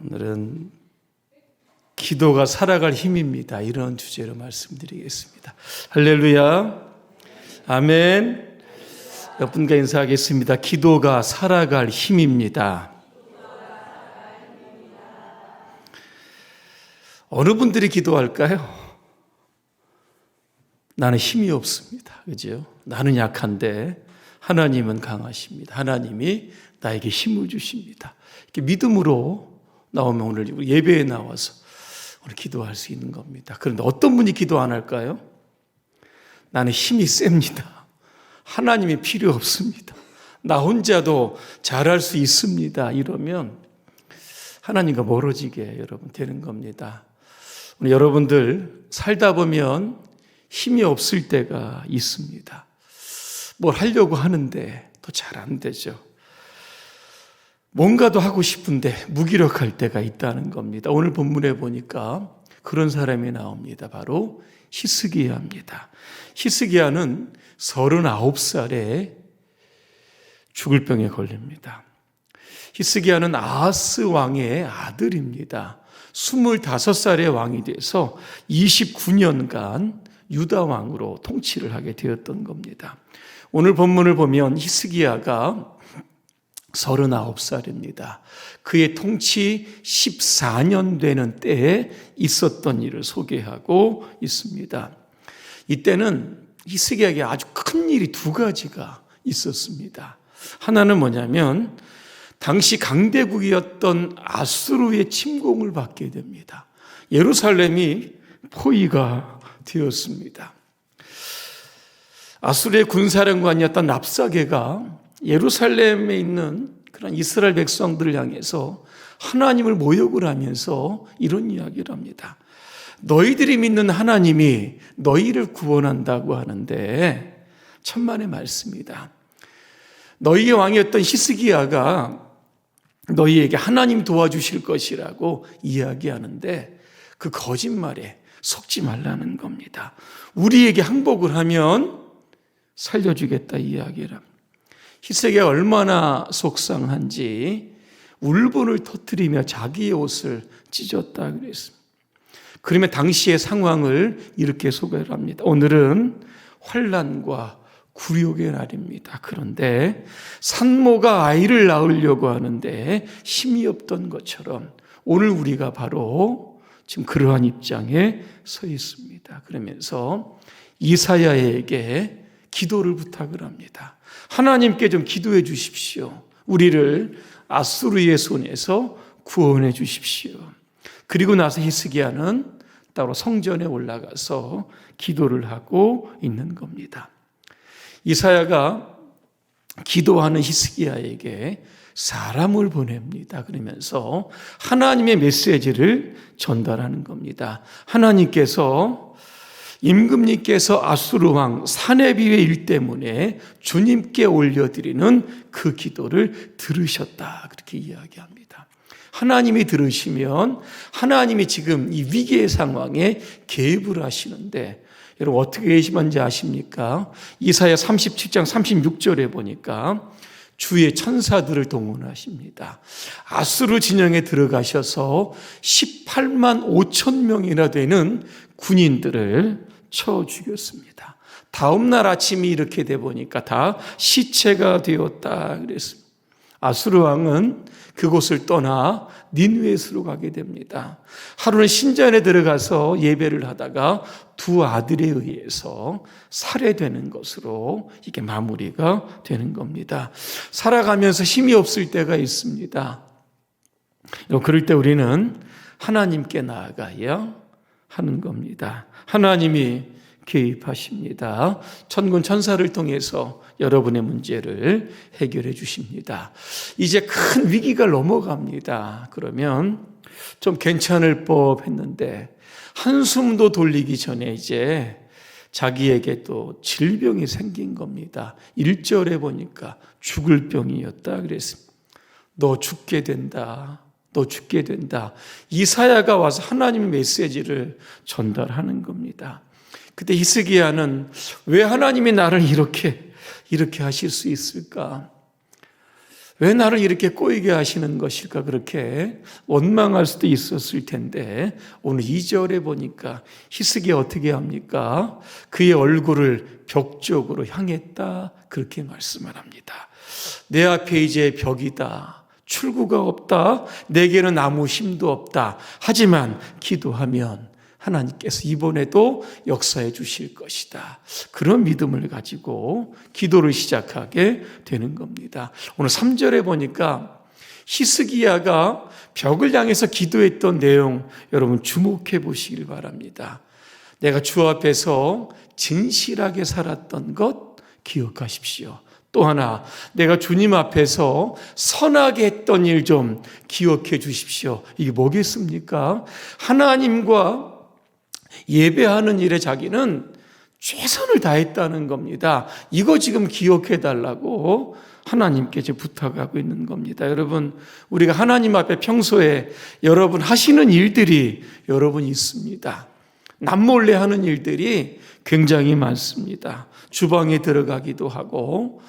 오늘은 기도가 살아갈 힘입니다. 이런 주제로 말씀드리겠습니다. 할렐루야. 아멘. 몇 분과 인사하겠습니다. 기도가 살아갈 힘입니다. 어느 분들이 기도할까요? 나는 힘이 없습니다. 그죠? 나는 약한데 하나님은 강하십니다. 하나님이 나에게 힘을 주십니다. 이렇게 믿음으로 나오면 오늘 예배에 나와서 오늘 기도할 수 있는 겁니다. 그런데 어떤 분이 기도 안 할까요? 나는 힘이 셉니다. 하나님이 필요 없습니다. 나 혼자도 잘할 수 있습니다. 이러면 하나님과 멀어지게 여러분 되는 겁니다. 오늘 여러분들 살다 보면 힘이 없을 때가 있습니다. 뭘 하려고 하는데 또 잘 안 되죠. 뭔가도 하고 싶은데 무기력할 때가 있다는 겁니다. 오늘 본문에 보니까 그런 사람이 나옵니다. 바로 히스기야입니다. 히스기야는 39살에 죽을 병에 걸립니다. 히스기야는 아하스 왕의 아들입니다. 25살의 왕이 돼서 29년간 유다 왕으로 통치를 하게 되었던 겁니다. 오늘 본문을 보면 히스기야가 39살입니다. 그의 통치 14년 되는 때에 있었던 일을 소개하고 있습니다. 이때는 히스기야에게 아주 큰 일이 두 가지가 있었습니다. 하나는 뭐냐면 당시 강대국이었던 아수르의 침공을 받게 됩니다. 예루살렘이 포위가 되었습니다. 아수르의 군사령관이었던 랍사게가 예루살렘에 있는 그런 이스라엘 백성들을 향해서 하나님을 모욕을 하면서 이런 이야기를 합니다. 너희들이 믿는 하나님이 너희를 구원한다고 하는데 천만의 말씀이다. 너희의 왕이었던 히스기야가 너희에게 하나님 도와주실 것이라고 이야기하는데 그 거짓말에 속지 말라는 겁니다. 우리에게 항복을 하면 살려주겠다 이야기를 합니다. 히스기야가 얼마나 속상한지 울분을 터뜨리며 자기의 옷을 찢었다 그랬습니다. 그러면 당시의 상황을 이렇게 소개를 합니다. 오늘은 환난과 굴욕의 날입니다. 그런데 산모가 아이를 낳으려고 하는데 힘이 없던 것처럼 오늘 우리가 바로 지금 그러한 입장에 서 있습니다. 그러면서 이사야에게 기도를 부탁을 합니다. 하나님께 좀 기도해 주십시오. 우리를 아수르의 손에서 구원해 주십시오. 그리고 나서 히스기야는 따로 성전에 올라가서 기도를 하고 있는 겁니다. 이사야가 기도하는 히스기야에게 사람을 보냅니다. 그러면서 하나님의 메시지를 전달하는 겁니다. 하나님께서 임금님께서 아수르 왕 사네비의 일 때문에 주님께 올려드리는 그 기도를 들으셨다. 그렇게 이야기합니다. 하나님이 들으시면 하나님이 지금 이 위기의 상황에 개입을 하시는데 여러분 어떻게 계시는지 아십니까? 이사야 37장 36절에 보니까 주의 천사들을 동원하십니다. 아수르 진영에 들어가셔서 18만 5천 명이나 되는 군인들을 쳐 죽였습니다. 다음 날 아침이 이렇게 돼 보니까 다 시체가 되었다 그랬습니다. 아수르 왕은 그곳을 떠나 니느웨스로 가게 됩니다. 하루는 신전에 들어가서 예배를 하다가 두 아들에 의해서 살해되는 것으로 이게 마무리가 되는 겁니다. 살아가면서 힘이 없을 때가 있습니다. 그럴 때 우리는 하나님께 나아가야 하는 겁니다. 하나님이 개입하십니다. 천군 천사를 통해서 여러분의 문제를 해결해 주십니다. 이제 큰 위기가 넘어갑니다. 그러면 좀 괜찮을 법 했는데 한숨도 돌리기 전에 이제 자기에게 또 질병이 생긴 겁니다. 1절에 보니까 죽을 병이었다 그랬습니다. 너 죽게 된다. 너 죽게 된다. 이사야가 와서 하나님의 메시지를 전달하는 겁니다. 그때 히스기야는 왜 하나님이 나를 이렇게 하실 수 있을까? 왜 나를 이렇게 꼬이게 하시는 것일까? 그렇게 원망할 수도 있었을 텐데 오늘 2절에 보니까 히스기야 어떻게 합니까? 그의 얼굴을 벽 쪽으로 향했다, 그렇게 말씀을 합니다. 내 앞에 이제 벽이다, 출구가 없다, 내게는 아무 힘도 없다. 하지만 기도하면 하나님께서 이번에도 역사해 주실 것이다. 그런 믿음을 가지고 기도를 시작하게 되는 겁니다. 오늘 3절에 보니까 히스기야가 벽을 향해서 기도했던 내용, 여러분 주목해 보시길 바랍니다. 내가 주 앞에서 진실하게 살았던 것 기억하십시오. 또 하나, 내가 주님 앞에서 선하게 했던 일 좀 기억해 주십시오. 이게 뭐겠습니까? 하나님과 예배하는 일에 자기는 최선을 다했다는 겁니다. 이거 지금 기억해 달라고 하나님께 부탁하고 있는 겁니다. 여러분, 우리가 하나님 앞에 평소에 여러분 하시는 일들이 여러분 있습니다. 남몰래 하는 일들이 굉장히 많습니다. 주방에 들어가기도 하고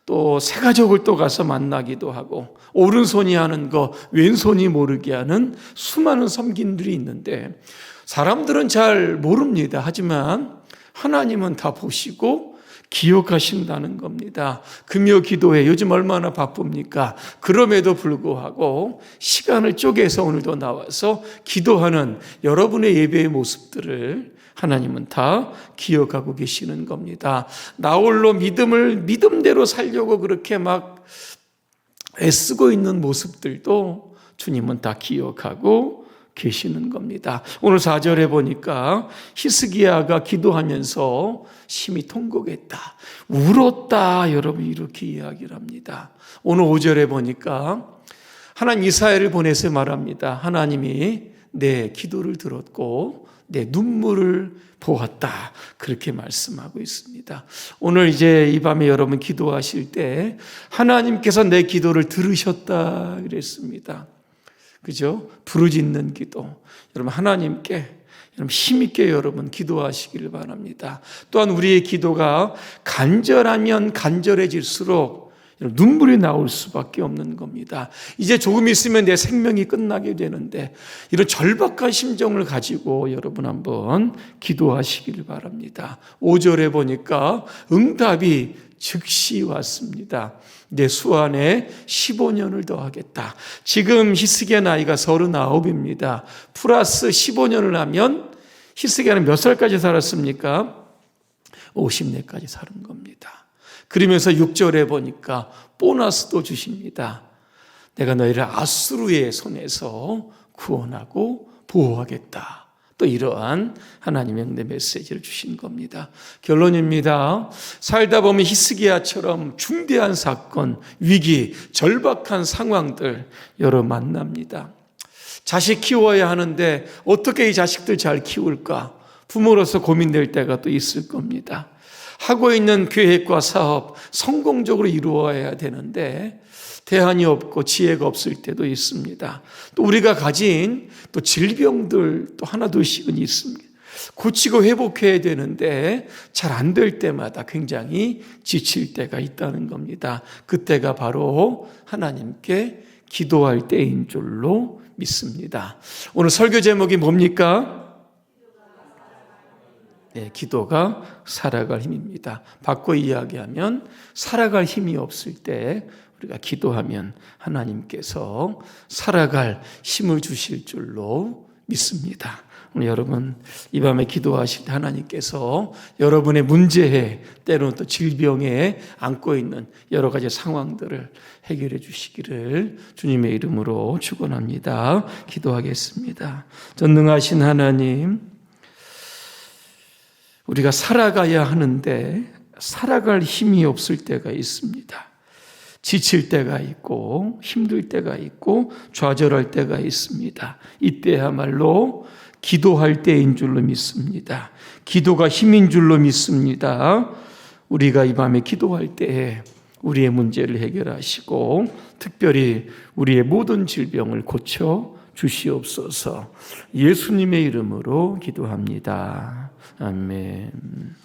또 새가족을 또 가서 만나기도 하고 오른손이 하는 거 왼손이 모르게 하는 수많은 섬김들이 있는데 사람들은 잘 모릅니다. 하지만 하나님은 다 보시고 기억하신다는 겁니다. 금요 기도회 요즘 얼마나 바쁩니까? 그럼에도 불구하고 시간을 쪼개서 오늘도 나와서 기도하는 여러분의 예배의 모습들을 하나님은 다 기억하고 계시는 겁니다. 나 홀로 믿음을 믿음대로 살려고 그렇게 막 애쓰고 있는 모습들도 주님은 다 기억하고 계시는 겁니다. 오늘 4절에 보니까 히스기야가 기도하면서 심히 통곡했다, 울었다, 여러분 이렇게 이야기를 합니다. 오늘 5절에 보니까 하나님 이사야를 보내서 말합니다. 하나님이 내 기도를 들었고 내 눈물을 보았다, 그렇게 말씀하고 있습니다. 오늘 이제 이 밤에 여러분 기도하실 때 하나님께서 내 기도를 들으셨다 그랬습니다. 그죠? 부르짖는 기도. 여러분 하나님께 여러분 힘있게 여러분 기도하시기를 바랍니다. 또한 우리의 기도가 간절하면 간절해질수록 눈물이 나올 수밖에 없는 겁니다. 이제 조금 있으면 내 생명이 끝나게 되는데 이런 절박한 심정을 가지고 여러분 한번 기도하시기를 바랍니다. 5절에 보니까 응답이 즉시 왔습니다. 내 수 안에 15년을 더하겠다. 지금 히스기야 나이가 39입니다. 플러스 15년을 하면 히스기야는 몇 살까지 살았습니까? 50년까지 사는 겁니다. 그러면서 6절에 보니까 보너스도 주십니다. 내가 너희를 아수르의 손에서 구원하고 보호하겠다. 또 이러한 하나님의 응대 메시지를 주신 겁니다. 결론입니다. 살다 보면 히스기야처럼 중대한 사건, 위기, 절박한 상황들 여러 만납니다. 자식 키워야 하는데 어떻게 이 자식들 잘 키울까? 부모로서 고민될 때가 또 있을 겁니다. 하고 있는 계획과 사업 성공적으로 이루어야 되는데 대안이 없고 지혜가 없을 때도 있습니다. 또 우리가 가진 또 질병들 또 하나둘씩은 있습니다. 고치고 회복해야 되는데 잘 안 될 때마다 굉장히 지칠 때가 있다는 겁니다. 그때가 바로 하나님께 기도할 때인 줄로 믿습니다. 오늘 설교 제목이 뭡니까? 네, 기도가 살아갈 힘입니다. 바꿔 이야기하면 살아갈 힘이 없을 때 우리가 기도하면 하나님께서 살아갈 힘을 주실 줄로 믿습니다. 오늘 여러분 이 밤에 기도하실 때 하나님께서 여러분의 문제에 때로는 또 질병에 안고 있는 여러 가지 상황들을 해결해 주시기를 주님의 이름으로 축원합니다. 기도하겠습니다. 전능하신 하나님, 우리가 살아가야 하는데 살아갈 힘이 없을 때가 있습니다. 지칠 때가 있고 힘들 때가 있고 좌절할 때가 있습니다. 이때야말로 기도할 때인 줄로 믿습니다. 기도가 힘인 줄로 믿습니다. 우리가 이 밤에 기도할 때에 우리의 문제를 해결하시고 특별히 우리의 모든 질병을 고쳐 주시옵소서. 예수님의 이름으로 기도합니다. 아멘.